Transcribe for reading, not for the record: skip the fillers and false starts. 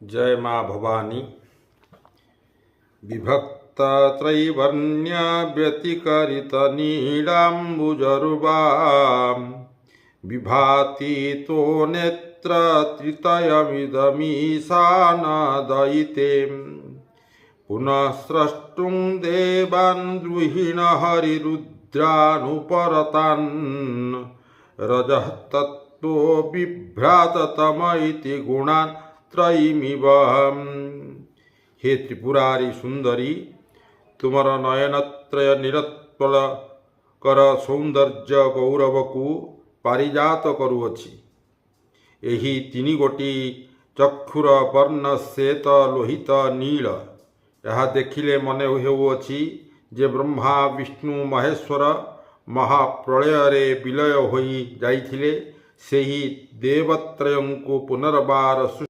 जय माँ भवानी। विभक्त त्रैवर्ण्य व्यतिकरित नीलाम्बुजरुबां विभाति तो नेत्र त्रितयमिदमीशानदयिते पुनः स्रष्टुं देवान् द्रुहिण हरिरुद्रानुपरतान् रजः तत्त्वो बिभ्राततम इति गुणान् त्रयीमिव। हे त्रिपुरारी सुंदरी, तुमर नयनत्रय निरत्पल कर सौंदर्य गौरव को पारिजात करुअछि। एही तीन गोटी चक्षुर वर्ण श्वेत लोहित नील, यह देखिले मने हेउअछि जे ब्रह्मा विष्णु महेश्वर महाप्रलय विलय होई जाइथिले, सेही देवत्रयंकु पुनर्बार